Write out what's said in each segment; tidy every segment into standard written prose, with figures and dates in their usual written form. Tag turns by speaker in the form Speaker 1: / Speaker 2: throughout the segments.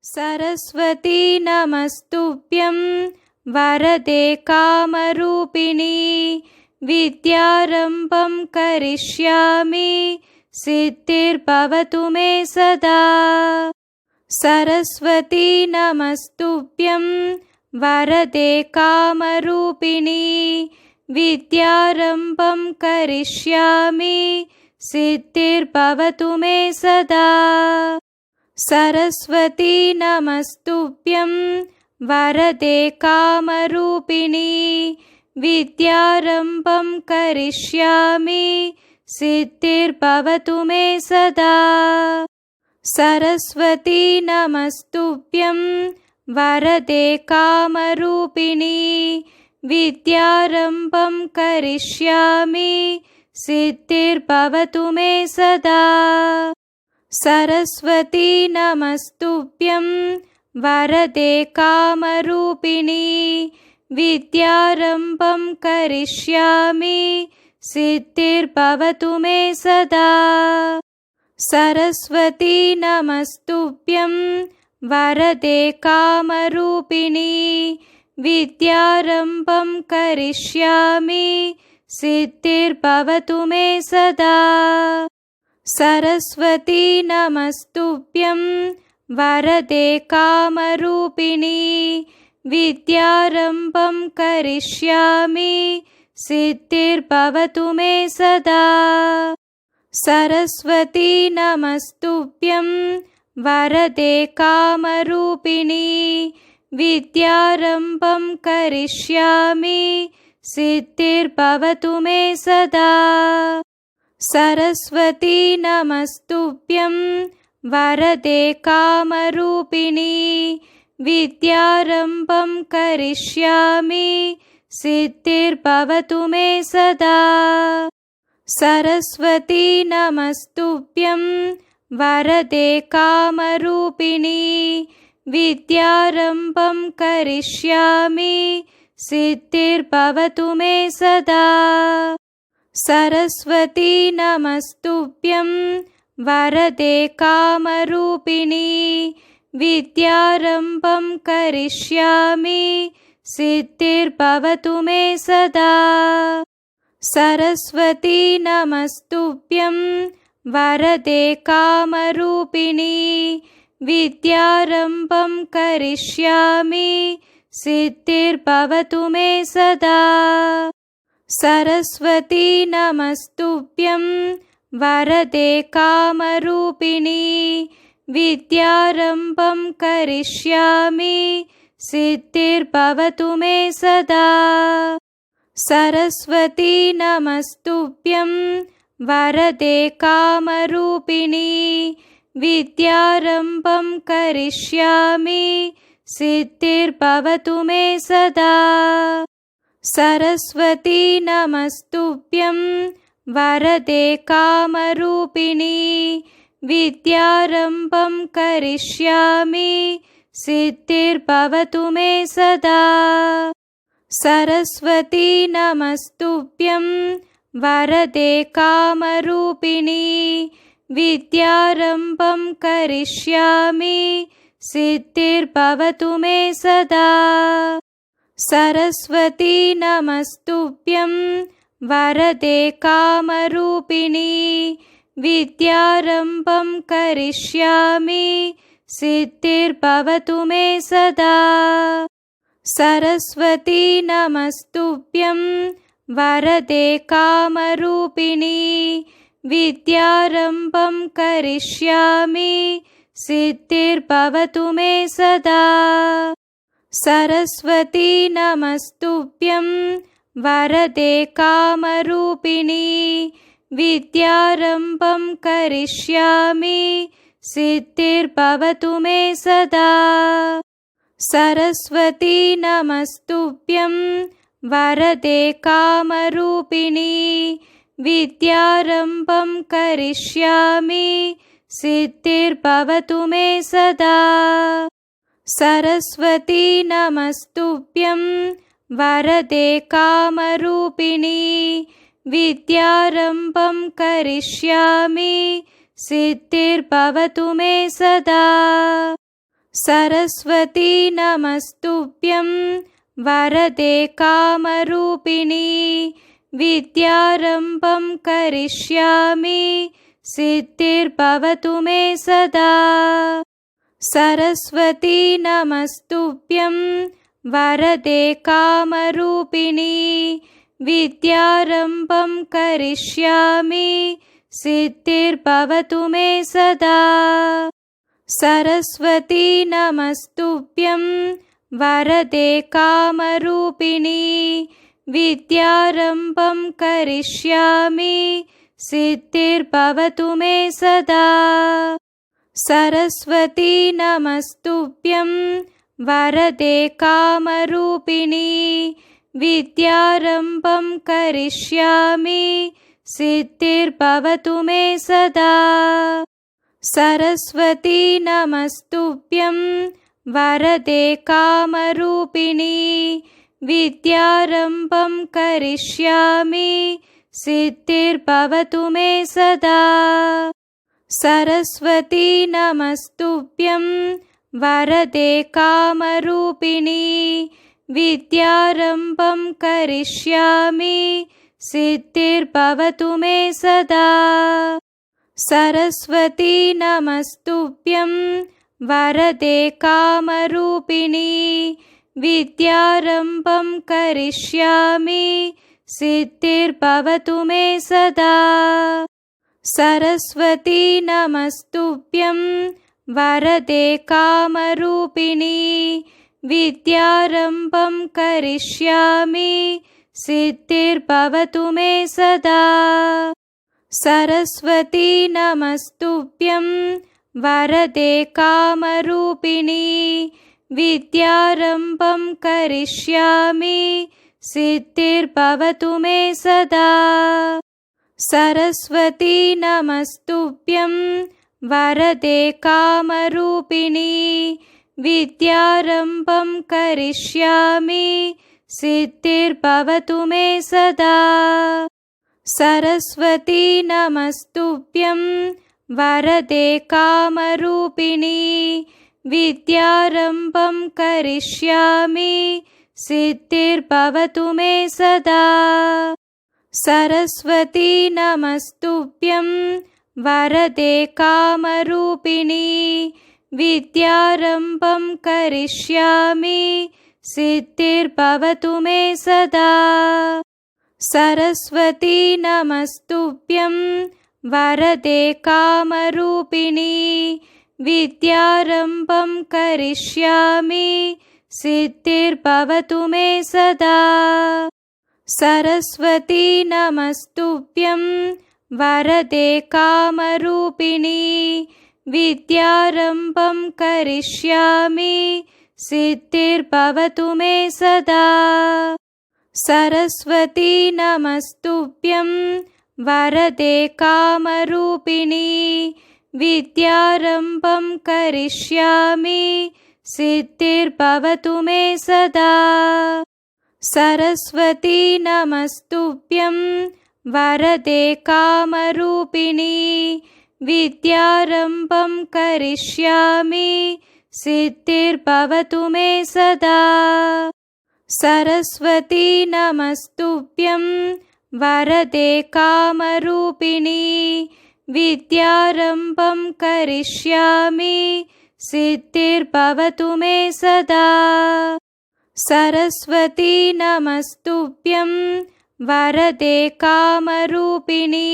Speaker 1: सरस्वती नमस्तुभ्यं वरदे कामरूपिणी विद्यारम्भं करिष्यामि सिद्धिर्भवतु मे सदा। सरस्वती नमस्तुभ्यं वरदे कामरूपिणी विद्यारम्भं करिष्यामि सिद्धिर्भवतु मे सदा। सरस्वती नमस्तुभ्यं वरदे कामरूपिणी विद्यारम्भं करिष्यामि सिद्धिर्भवतु मे सदा। सरस्वती नमस्तुभ्यं वरदे कामरूपिणी विद्यारम्भं करिष्यामि सिद्धिर्भवतु मे सदा। सरस्वती नमस्तुभ्यं वरदे कामरूपिणी विद्यारम्भं करिष्यामि सिद्धिर्भवतु मे सदा। सरस्वती नमस्तुभ्यं वरदे कामरूपिणी विद्यारम्भं करिष्यामि सिद्धिर्भवतु मे सदा। सरस्वती नमस्तुभ्यं वरदे कामरूपिणी विद्यारम्भं करिष्यामि सिद्धिर्भवतु मे सदा। सरस्वती नमस्तुभ्यं वरदे कामरूपिणी विद्यारम्भं करिष्यामि सिद्धिर्भवतु मे सदा। सरस्वती नमस्तुभ्यं वरदे कामरूपिणी विद्यारम्भं करिष्यामि सिद्धिर्भवतु मे सदा। सरस्वती नमस्तुभ्यं वरदे कामरूपिणी विद्यारम्भं करिष्यामि सिद्धिर्भवतु मे सदा। सरस्वती नमस्तुभ्यं वरदे कामरूपिणी विद्यारम्भं करिष्यामि सिद्धिर्भवतु मे सदा। सरस्वती नमस्तुभ्यं वरदे कामरूपिणी विद्यारम्भं करिष्यामि सिद्धिर्भवतु मे सदा। सरस्वती नमस्तुभ्यं वरदे कामरूपिणी विद्यारम्भं करिष्यामि सिद्धिर्भवतु मे सदा। सरस्वती नमस्तुभ्यं वरदे कामरूपिणी विद्यारम्भं करिष्यामि सिद्धिर्भवतु मे सदा। सरस्वती नमस्तुभ्यं वरदे कामरूपिणी विद्यारम्भं करिष्यामि सिद्धिर्भवतु मे सदा। सरस्वती नमस्तुभ्यं वरदे कामरूपिणी विद्यारम्भं करिष्यामि सिद्धिर्भवतु मे सदा। सरस्वती नमस्तुभ्यं वरदे कामरूपिणी विद्यारम्भं करिष्यामि सिद्धिर्भवतु मे सदा। सरस्वती नमस्तुभ्यं वरदे कामरूपिणी विद्यारम्भं करिष्यामि सिद्धिर्भवतु मे सदा। सरस्वती नमस्तुभ्यं वरदे कामरूपिणी विद्यारम्भं करिष्यामि सिद्धिर्भवतु मे सदा। सरस्वती नमस्तुभ्यं वरदे कामरूपिणी विद्यारम्भं करिष्यामि सिद्धिर्भवतु मे सदा। सरस्वती नमस्तुभ्यं वरदे कामरूपिणी विद्यारम्भं करिष्यामि सिद्धिर्भवतु मे सदा। सरस्वती नमस्तुभ्यं वरदे कामरूपिणी विद्यारम्भं करिष्यामि सिद्धिर्भवतु मे सदा। सरस्वती नमस्तुभ्यं वरदे कामरूपिणी विद्यारम्भं करिष्यामि सिद्धिर्भवतु मे सदा। सरस्वती नमस्तुभ्यं वरदे कामरूपिणी विद्यारम्भं करिष्यामि सिद्धिर्भवतु मे सदा। सरस्वती नमस्तुभ्यं वरदे कामरूपिणी विद्यारम्भं करिष्यामि सिद्धिर्भवतु मे सदा। सरस्वती नमस्तुभ्यं वरदे कामरूपिणी विद्यारम्भं करिष्यामि सिद्धिर्भवतु मे सदा। सरस्वती नमस्तुभ्यं वरदे कामरूपिणी विद्यारम्भं करिष्यामि सिद्धिर्भवतु मे सदा। सरस्वती नमस्तुभ्यं वरदे कामरूपिणी विद्यारम्भं करिष्यामि सिद्धिर्भवतु मे सदा। सरस्वती नमस्तुभ्यं वरदे कामरूपिणी विद्यारम्भं करिष्यामि सिद्धिर्भवतु मे सदा। सरस्वती नमस्तुभ्यं वरदे कामरूपिणी विद्यारम्भं करिष्यामि सिद्धिर्भवतु मे सदा। सरस्वती नमस्तुभ्यं वरदे कामरूपिणी विद्यारम्भं करिष्यामि सिद्धिर्भवतु मे सदा। सरस्वती नमस्तुभ्यं वरदे कामरूपिणी विद्यारम्भं करिष्यामि सिद्धिर्भवतु मे सदा। सरस्वती नमस्तुभ्यं वरदे कामरूपिणी विद्यारम्भं करिष्यामि सिद्धिर्भवतु मे सदा। सरस्वती नमस्तुभ्यं वरदे कामरूपिणी विद्यारम्भं करिष्यामि सिद्धिर्भवतु मे सदा। सरस्वती नमस्तुभ्यं वरदे कामरूपिणी विद्यारम्भं करिष्यामि सिद्धिर्भवतु मे सदा। सरस्वती नमस्तुभ्यं वरदे कामरूपिणी विद्यारम्भं करिष्यामि सिद्धिर्भवतु मे सदा। सरस्वती नमस्तुभ्यं वरदे कामरूपिणी विद्यारम्भं करिष्यामि सिद्धिर्भवतु मे सदा। सरस्वती नमस्तुभ्यं वरदे कामरूपिणी विद्यारम्भं करिष्यामि सिद्धिर्भवतु मे सदा। सरस्वती नमस्तुभ्यं वरदे कामरूपिणी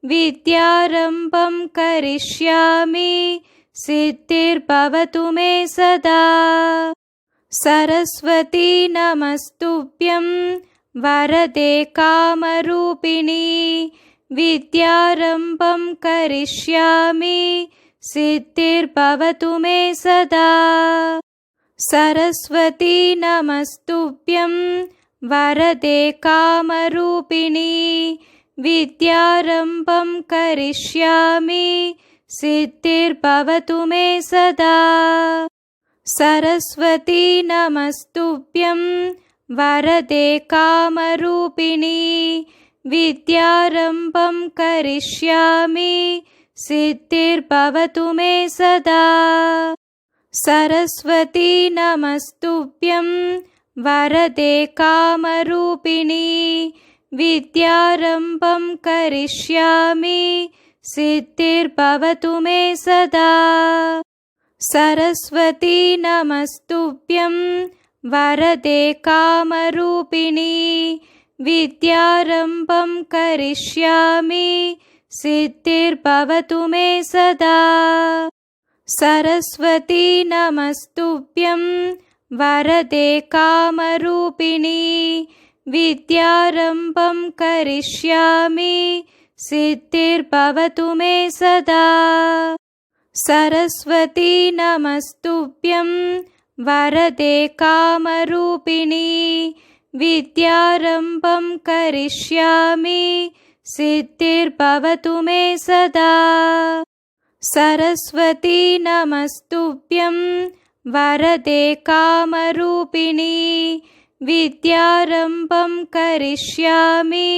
Speaker 1: विद्यारम्भं करिष्यामि सिद्धिर्भवतु मे सदा। सरस्वती नमस्तुभ्यं वरदे कामरूपिणी विद्यारम्भं करिष्यामि सिद्धिर्भवतु मे सदा। सरस्वती नमस्तुभ्यं वरदे कामरूपिणी विद्यारम्भं करिष्यामि सिद्धिर्भवतु मे सदा। सरस्वती नमस्तुभ्यं वरदे कामरूपिणी विद्यारम्भं करिष्यामि सिद्धिर्भवतु मे सदा। सरस्वती नमस्तुभ्यं वरदे कामरूपिणी विद्यारम्भं करिष्यामि सिद्धिर्भवतु मे सदा। सरस्वती नमस्तुभ्यं वरदे कामरूपिणी विद्यारम्भं करिष्यामि सिद्धिर्भवतु मे सदा। सरस्वती नमस्तुभ्यं वरदे कामरूपिणी विद्यारम्भं करिष्यामि सिद्धिर्भवतु मे सदा। सरस्वती नमस्तुभ्यं वरदे कामरूपिणी विद्यारम्भं करिष्यामि सिद्धिर्भवतु मे सदा। सरस्वती नमस्तुभ्यं वरदे कामरूपिणी विद्यारम्भं करिष्यामि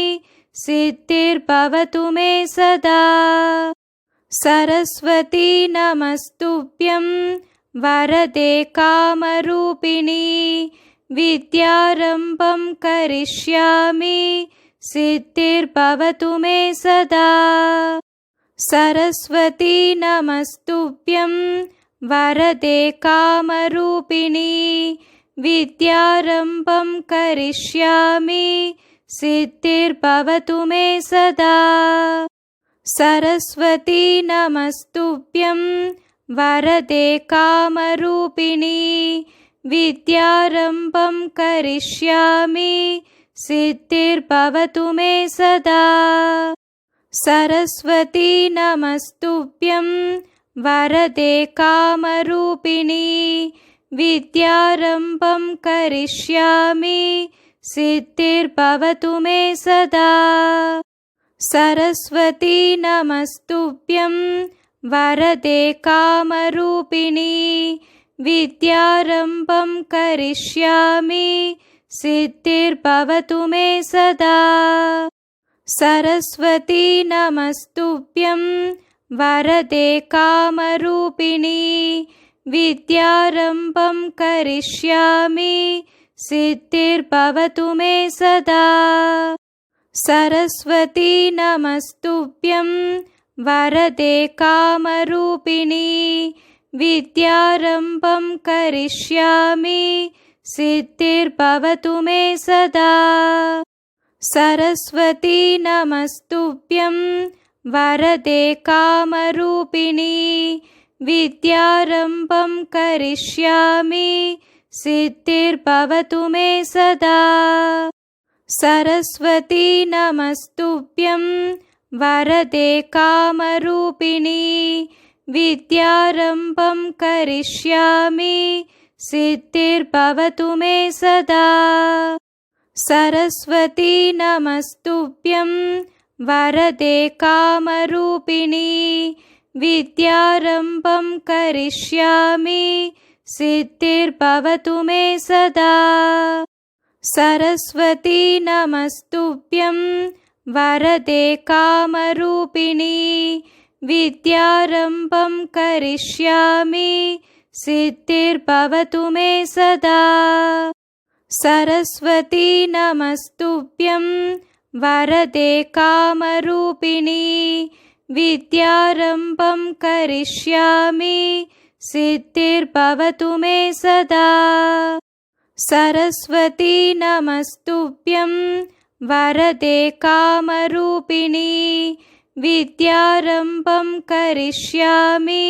Speaker 1: सिद्धिर्भवतु मे सदा। सरस्वती नमस्तुभ्यं वरदे कामरूपिणी विद्यारम्भं करिष्यामि सिद्धिर्भवतु मे सदा। सरस्वती नमस्तुभ्यं वरदे कामरूपिणी विद्यारम्भं करिष्यामि सिद्धिर्भवतु मे सदा। सरस्वती नमस्तुभ्यं वरदे कामरूपिणी विद्यारम्भं करिष्यामि सिद्धिर्भवतु मे सदा। सरस्वती नमस्तुभ्यं वरदे कामरूपिणी विद्यारम्भं करिष्यामि सिद्धिर्भवतु मे सदा। सरस्वती नमस्तुभ्यं वरदे कामरूपिणी विद्यारम्भं करिष्यामि सिद्धिर्भवतु मे सदा। सरस्वती नमस्तुभ्यं वरदे कामरूपिणी विद्यारम्भं करिष्यामि सिद्धिर्भवतु मे सदा। सरस्वती नमस्तुभ्यं वरदे कामरूपिणी विद्यारम्भं करिष्यामि सिद्धिर्भवतु मे सदा। सरस्वती नमस्तुभ्यं वरदे कामरूपिणी विद्यारम्भं करिष्यामि सिद्धिर्भवतु मे सदा। सरस्वती नमस्तुभ्यं वरदे कामरूपिणी विद्यारम्भं करिष्यामि सिद्धिर्भवतु मे सदा। सरस्वती नमस्तुभ्यं वरदे कामरूपिणी विद्यारम्भं करिष्यामि सिद्धिर्भवतु मे सदा। सरस्वती नमस्तुभ्यं वरदे कामरूपिणी विद्यारम्भं करिष्यामि सिद्धिर्भवतु मे सदा। सरस्वती नमस्तुभ्यं वरदे कामरूपिणी विद्यारम्भं करिष्यामि सिद्धिर्भवतु मे सदा। सरस्वती नमस्तुभ्यं वरदे कामरूपिणी विद्यारम्भं करिष्यामि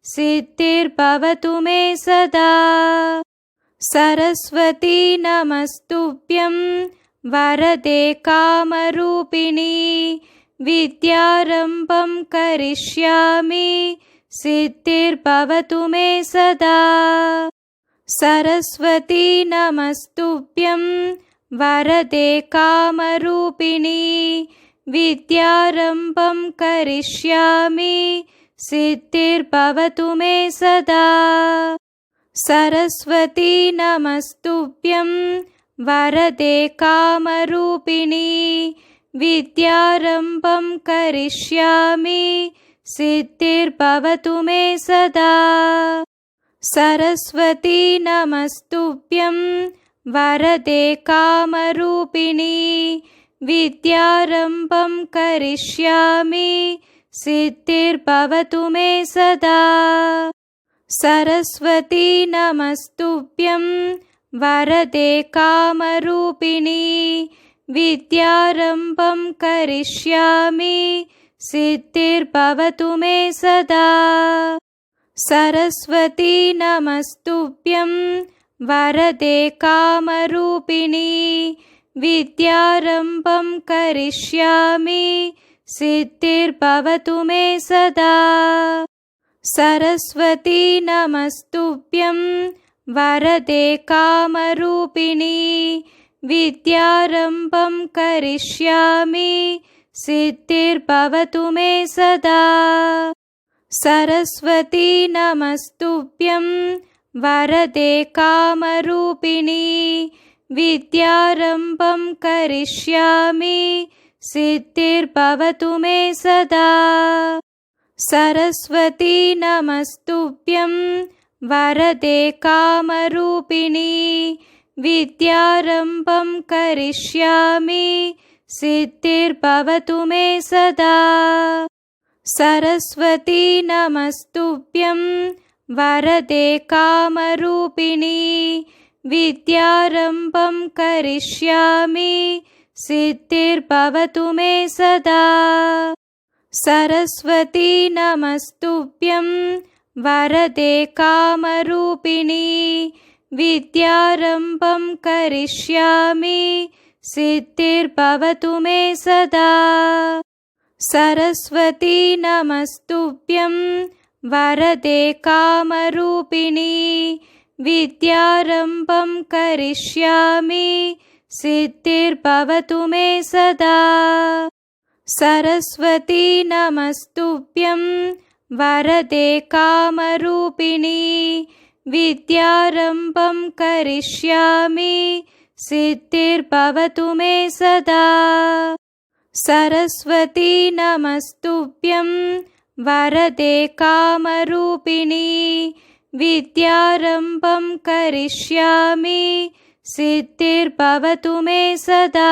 Speaker 1: सिद्धिर्भवतु मे सदा। सरस्वती नमस्तुभ्यं वरदे कामरूपिणी विद्यारम्भं करिष्यामि सिद्धिर्भवतु मे सदा। सरस्वती नमस्तुभ्यं वरदे कामरूपिणी विद्यारम्भं करिष्यामि सिद्धिर्भवतु मे सदा। सरस्वती नमस्तुभ्यं वरदे कामरूपिणी विद्यारम्भं करिष्यामि सिद्धिर्भवतु मे सदा। सरस्वती नमस्तुभ्यं वरदे कामरूपिणी विद्यारम्भं करिष्यामि सिद्धिर्भवतु मे सदा। सरस्वती नमस्तुभ्यं वरदे कामरूपिणी विद्यारम्भं करिष्यामि सिद्धिर्भवतु मे सदा। सरस्वती नमस्तुभ्यं वरदे कामरूपिणी विद्यारम्भं करिष्यामि सिद्धिर्भवतु मे सदा। सरस्वती नमस्तुभ्यं वरदे कामरूपिणी विद्यारम्भं करिष्यामि सिद्धिर्भवतु मे सदा। सरस्वती नमस्तुभ्यं वरदे कामरूपिणी विद्यारम्भं करिष्यामि सिद्धिर्भवतु मे सदा। सरस्वती नमस्तुभ्यं वरदे कामरूपिणी विद्यारम्भं करिष्यामि सिद्धिर्भवतु मे सदा। सरस्वती नमस्तुभ्यं वरदे कामरूपिणी विद्यारम्भं करिष्यामि सिद्धिर्भवतु मे सदा। सरस्वती नमस्तुभ्यं वरदे कामरूपिणी विद्यारम्भं करिष्यामि सिद्धिर्भवतु मे सदा। सरस्वती नमस्तुभ्यं वरदे कामरूपिणी विद्यारम्भं करिष्यामि सिद्धिर्भवतु मे सदा। सरस्वती नमस्तुभ्यं वरदे कामरूपिणी विद्यारम्भं करिष्यामि सिद्धिर्भवतु मे सदा। सरस्वती नमस्तुभ्यं वरदे कामरूपिणी विद्यारम्भं करिष्यामि सिद्धिर्भवतु मे सदा।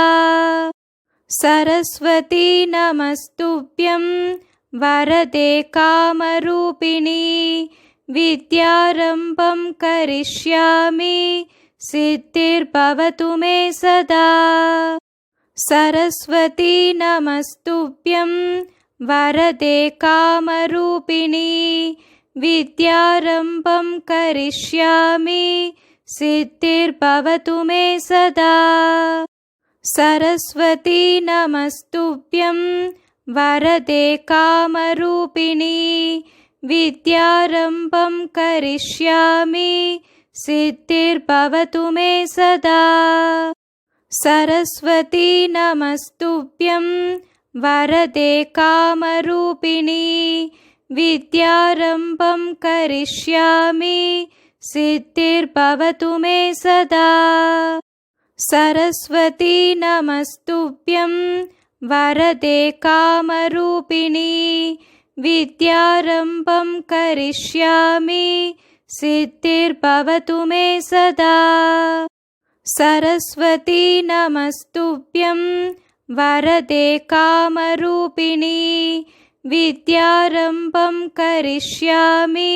Speaker 1: सरस्वती नमस्तुभ्यं वरदे कामरूपिणी विद्यारम्भं करिष्यामि सिद्धिर्भवतु मे सदा। सरस्वती नमस्तुभ्यं वरदे कामरूपिणी विद्यारम्भं करिष्यामि सिद्धिर्भवतु मे सदा। सरस्वती नमस्तुभ्यं वरदे कामरूपिणी विद्यारम्भं करिष्यामि सिद्धिर्भवतु मे सदा। सरस्वती नमस्तुभ्यं वरदे कामरूपिणी विद्यारम्भं करिष्यामि सिद्धिर्भवतु मे सदा। सरस्वती नमस्तुभ्यं वरदे कामरूपिणी विद्यारम्भं करिष्यामि सिद्धिर्भवतु मे सदा। सरस्वती नमस्तुभ्यं वरदे कामरूपिणी विद्यारम्भं करिष्यामि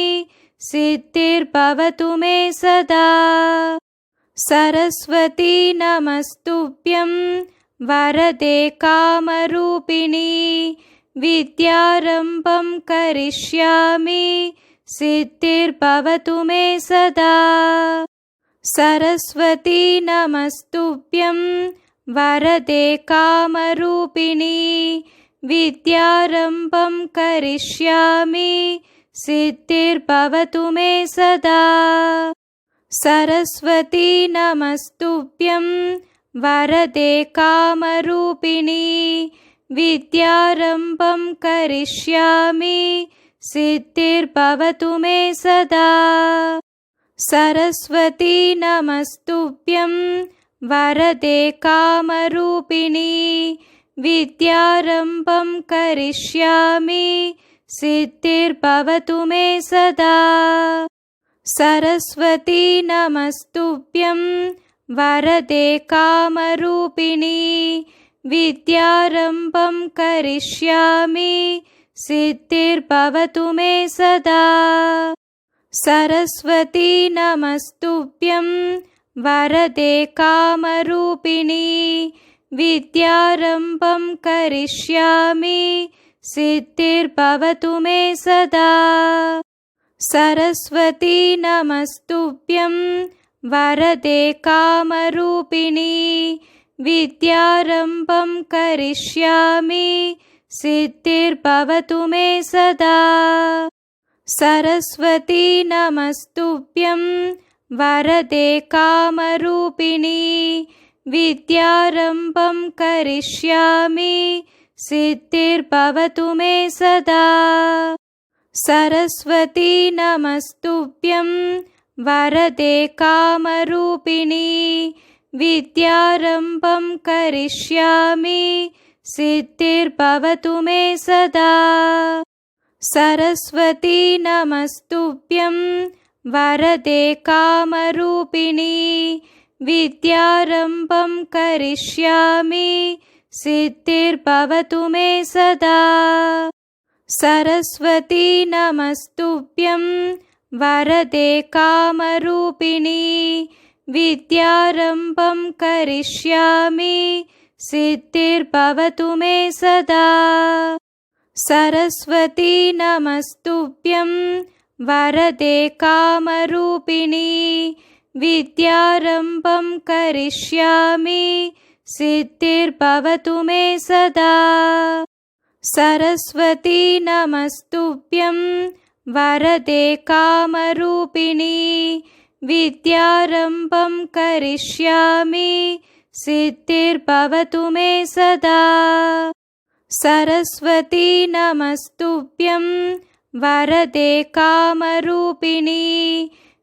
Speaker 1: सिद्धिर्भवतु मे सदा। सरस्वती नमस्तुभ्यं वरदे कामरूपिणी विद्यारम्भं करिष्यामि सिद्धिर्भवतु मे सदा। सरस्वती नमस्तुभ्यं वरदे कामरूपिणी विद्यारम्भं करिष्यामि सिद्धिर्भवतु मे सदा। सरस्वती नमस्तुभ्यं वरदे कामरूपिणी विद्यारम्भं करिष्यामि सिद्धिर्भवतु मे सदा। सरस्वती नमस्तुभ्यं वरदे कामरूपिणी विद्यारम्भं करिष्यामि सिद्धिर्भवतु मे सदा। सरस्वती नमस्तुभ्यं वरदे कामरूपिणी विद्यारम्भं करिष्यामि सिद्धिर्भवतु मे सदा। सरस्वती नमस्तुभ्यं वरदे कामरूपिणी विद्यारम्भं करिष्यामि सिद्धिर्भवतु मे सदा। सरस्वती नमस्तुभ्यं वरदे कामरूपिणी विद्यारम्भं करिष्यामि सिद्धिर्भवतु मे सदा। सरस्वती नमस्तुभ्यं वरदे कामरूपिणी विद्यारम्भं करिष्यामि सिद्धिर्भवतु मे सदा। सरस्वती नमस्तुभ्यं वरदे कामरूपिणी विद्यारम्भं करिष्यामि सिद्धिर्भवतु मे सदा। सरस्वती नमस्तुभ्यं वरदे कामरूपिणी विद्यारम्भं करिष्यामि सिद्धिर्भवतु मे सदा। सरस्वती नमस्तुभ्यं वरदे कामरूपिणी विद्यारम्भं करिष्यामि सिद्धिर्भवतु मे सदा। सरस्वती नमस्तुभ्यं वरदे कामरूपिणी विद्यारम्भं करिष्यामि सिद्धिर्भवतु मे सदा। सरस्वती नमस्तुभ्यं वरदे कामरूपिणी विद्यारम्भं करिष्यामि सिद्धिर्भवतु मे सदा। सरस्वती नमस्तुभ्यं वरदे कामरूपिणी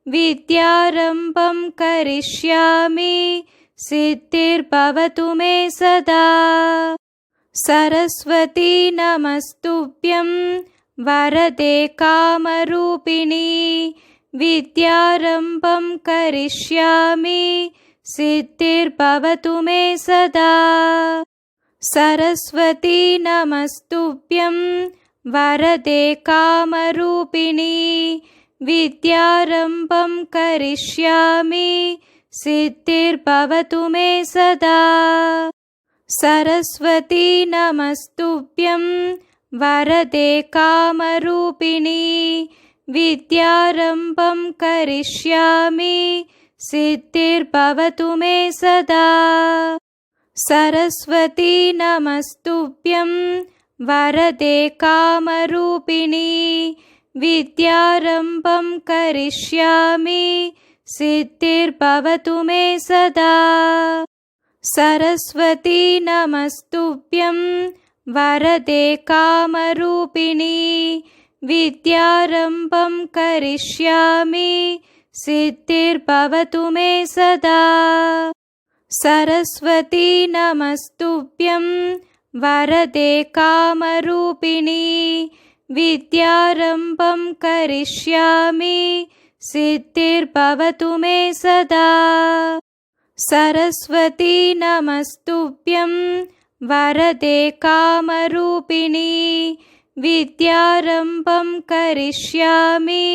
Speaker 1: विद्यारम्भं करिष्यामि सिद्धिर्भवतु मे सदा। सरस्वती नमस्तुभ्यं वरदे कामरूपिणी विद्यारम्भं करिष्यामि सिद्धिर्भवतु मे सदा। सरस्वती नमस्तुभ्यं वरदे कामरूपिणी विद्यारम्भं करिष्यामि सिद्धिर्भवतु मे सदा। सरस्वती नमस्तुभ्यं वरदे कामरूपिणी विद्यारम्भं करिष्यामि सिद्धिर्भवतु मे सदा। सरस्वती नमस्तुभ्यं वरदे कामरूपिणी विद्यारम्भं करिष्यामि सिद्धिर्भवतु मे सदा। सरस्वती नमस्तुभ्यं वरदे कामरूपिणी विद्यारम्भं करिष्यामि सिद्धिर्भवतु मे सदा। सरस्वती नमस्तुभ्यं वरदे कामरूपिणी विद्यारम्भं करिष्यामि सिद्धिर्भवतु मे सदा। सरस्वती नमस्तुभ्यं वरदे कामरूपिणी विद्यारम्भं करिष्यामि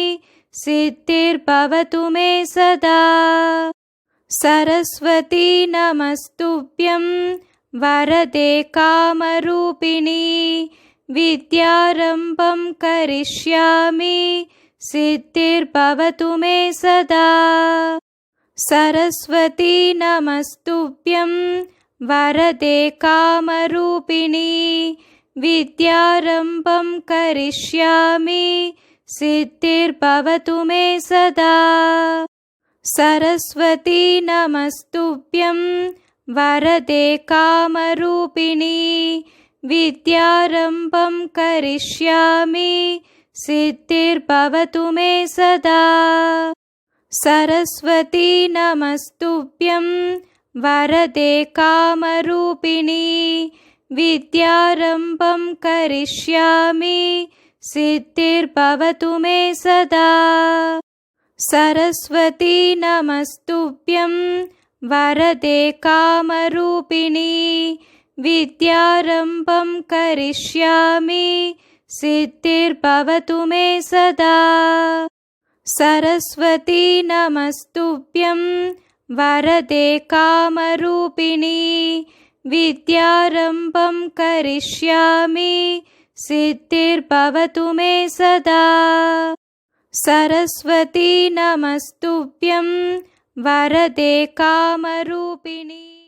Speaker 1: सिद्धिर्भवतु मे सदा। सरस्वती नमस्तुभ्यं वरदे कामरूपिणी विद्यारम्भं करिष्यामि सिद्धिर्भवतु मे सदा। सरस्वती नमस्तुभ्यं वरदे कामरूपिणी विद्यारम्भं करिष्यामि सिद्धिर्भवतु मे सदा। सरस्वती नमस्तुभ्यं वरदे कामरूपिणी विद्यारम्भं करिष्यामि सिद्धिर्भवतु मे सदा। सरस्वती नमस्तुभ्यं वरदे कामरूपिणी विद्यारम्भं करिष्यामि सिद्धिर्भवतु मे सदा। सरस्वती नमस्तुभ्यं वरदे कामरूपिणी विद्यारम्भं करिष्यामि सिद्धिर्भवतु मे सदा। सरस्वती नमस्तुभ्यं वरदे कामरूपिणी विद्यारम्भं करिष्यामि सिद्धिर्भवतु मे सदा। सरस्वती नमस्तुभ्यं वरदे कामरूपिणी।